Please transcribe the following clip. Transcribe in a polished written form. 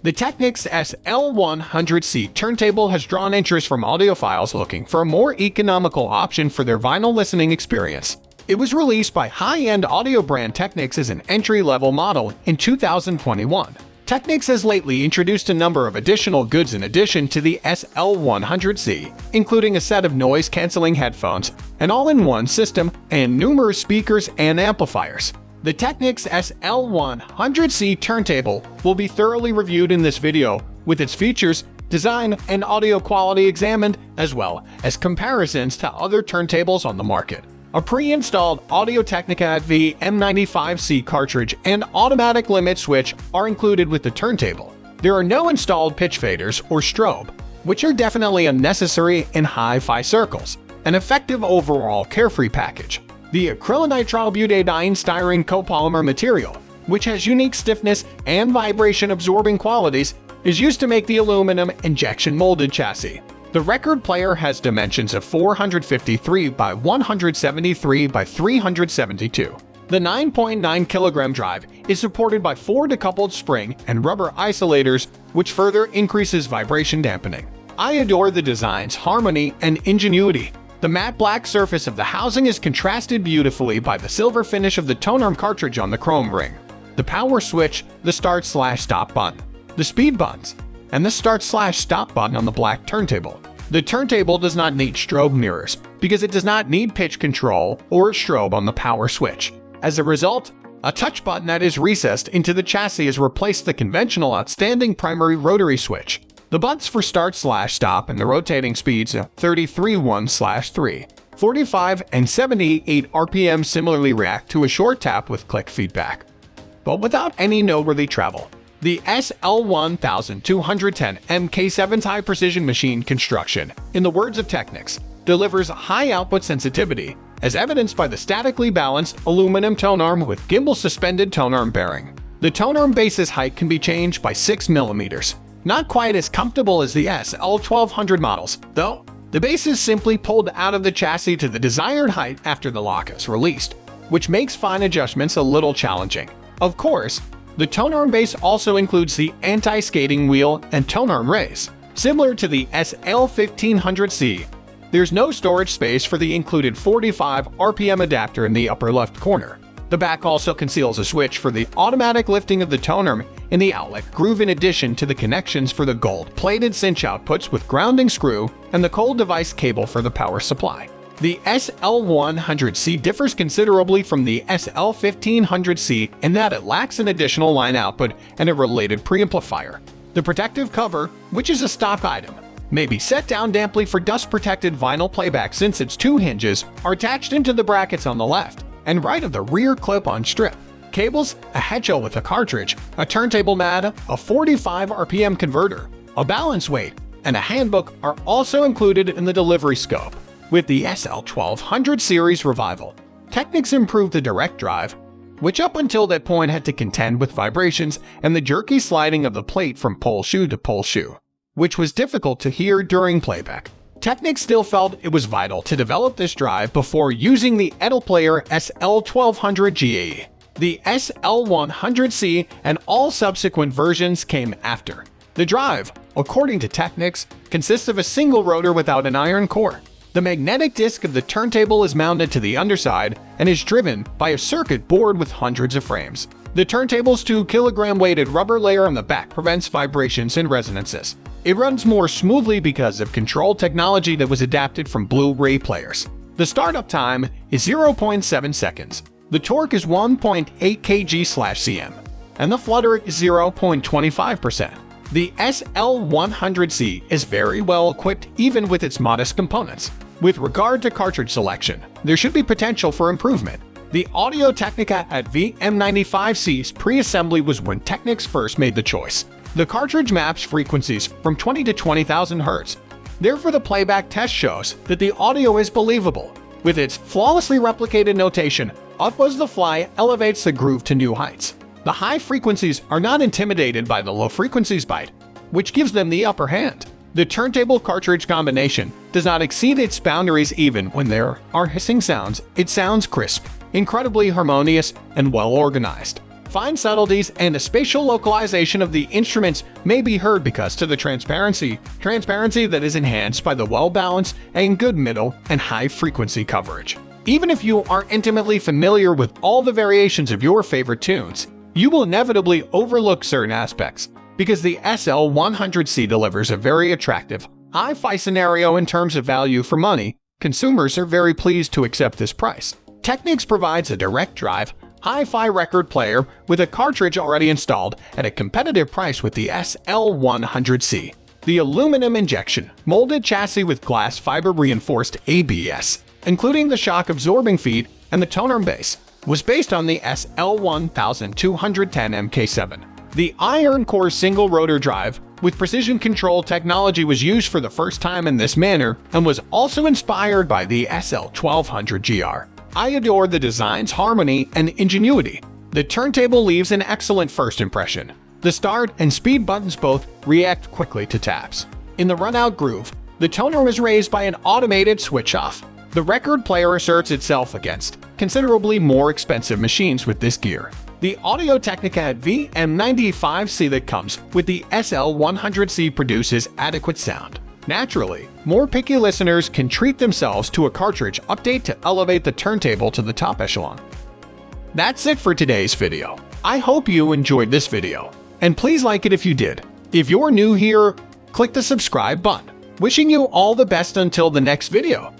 The Technics SL-100C Turntable has drawn interest from audiophiles looking for a more economical option for their vinyl listening experience. It was released by high-end audio brand Technics as an entry-level model in 2021. Technics has lately introduced a number of additional goods in addition to the SL-100C, including a set of noise-canceling headphones, an all-in-one system, and numerous speakers and amplifiers. The Technics SL-100C Turntable will be thoroughly reviewed in this video, with its features, design, and audio quality examined, as well as comparisons to other turntables on the market. A pre-installed Audio-Technica VM95C cartridge and automatic limit switch are included with the turntable. There are no installed pitch faders or strobe, which are definitely unnecessary in hi-fi circles. An effective overall carefree package. The acrylonitrile-butadiene styrene copolymer material, which has unique stiffness and vibration-absorbing qualities, is used to make the aluminum injection-molded chassis. The record player has dimensions of 453 by 173 by 372. The 9.9 kilogram drive is supported by 4 decoupled spring and rubber isolators, which further increases vibration dampening. I adore the design's harmony and ingenuity. The matte black surface of the housing is contrasted beautifully by the silver finish of the tone arm cartridge on the chrome ring. The power switch, the start/stop button, the speed buttons, and the start/stop button on the black turntable. The turntable does not need strobe mirrors because it does not need pitch control or a strobe on the power switch. As a result, a touch button that is recessed into the chassis has replaced the conventional outstanding primary rotary switch. The buttons for start/stop and the rotating speeds of 33/1/3, 45 and 78 RPM similarly react to a short tap with click feedback, but without any noteworthy travel. The SL-1210 MK7's high-precision machine construction, in the words of Technics, delivers high output sensitivity, as evidenced by the statically balanced aluminum tone arm with gimbal-suspended tone arm bearing. The tone arm base's height can be changed by 6 mm. Not quite as comfortable as the SL-1200 models, though. The base is simply pulled out of the chassis to the desired height after the lock is released, which makes fine adjustments a little challenging. Of course, the tone arm base also includes the anti-skating wheel and tone arm raise. Similar to the SL-1500C, there's no storage space for the included 45 RPM adapter in the upper left corner. The back also conceals a switch for the automatic lifting of the tone arm in the outlet groove, in addition to the connections for the gold-plated cinch outputs with grounding screw and the cold device cable for the power supply. The SL-100C differs considerably from the SL-1500C in that it lacks an additional line output and a related preamplifier. The protective cover, which is a stock item, may be set down damply for dust-protected vinyl playback since its 2 hinges are attached into the brackets on the left and right of the rear clip-on strip. Cables, a headshell with a cartridge, a turntable mat, a 45 RPM converter, a balance weight, and a handbook are also included in the delivery scope. With the SL-1200 series revival, Technics improved the direct drive, which up until that point had to contend with vibrations and the jerky sliding of the plate from pole shoe to pole shoe, which was difficult to hear during playback. Technics still felt it was vital to develop this drive before using the Edel Player SL-1200GE. The SL-100C and all subsequent versions came after. The drive, according to Technics, consists of a single rotor without an iron core. The magnetic disc of the turntable is mounted to the underside and is driven by a circuit board with hundreds of frames. The turntable's 2 kilogram weighted rubber layer on the back prevents vibrations and resonances. It runs more smoothly because of control technology that was adapted from Blu-ray players. The startup time is 0.7 seconds. The torque is 1.8 kg/cm, and the flutter is 0.25%. The SL-100C is very well equipped even with its modest components. With regard to cartridge selection, there should be potential for improvement. The Audio-Technica VM95C's pre-assembly was when Technics first made the choice. The cartridge maps frequencies from 20 to 20,000 Hz. Therefore, the playback test shows that the audio is believable. With its flawlessly replicated notation, Up Was the Fly elevates the groove to new heights. The high frequencies are not intimidated by the low frequencies bite, which gives them the upper hand. The turntable cartridge combination does not exceed its boundaries even when there are hissing sounds. It sounds crisp, incredibly harmonious, and well organized. fine subtleties and the spatial localization of the instruments may be heard because to the transparency that is enhanced by the well-balanced and good middle and high-frequency coverage. Even if you are intimately familiar with all the variations of your favorite tunes, you will inevitably overlook certain aspects, because the SL-100C delivers a very attractive, hi-fi scenario in terms of value for money. Consumers are very pleased to accept this price. Technics provides a direct drive, hi-fi record player with a cartridge already installed at a competitive price with the SL-100C. The aluminum injection molded chassis with glass fiber reinforced ABS, including the shock-absorbing feet and the tone arm base, was based on the SL-1210 MK7. The iron core single rotor drive with precision control technology was used for the first time in this manner and was also inspired by the SL-1200GR. I adore the design's harmony and ingenuity. The turntable leaves an excellent first impression. The start and speed buttons both react quickly to taps. In the run-out groove, the tone arm is raised by an automated switch-off. The record player asserts itself against considerably more expensive machines with this gear. The Audio-Technica VM95C that comes with the SL-100C produces adequate sound. Naturally, more picky listeners can treat themselves to a cartridge update to elevate the turntable to the top echelon. That's it for today's video. I hope you enjoyed this video, and please like it if you did. If you're new here, click the subscribe button. Wishing you all the best until the next video.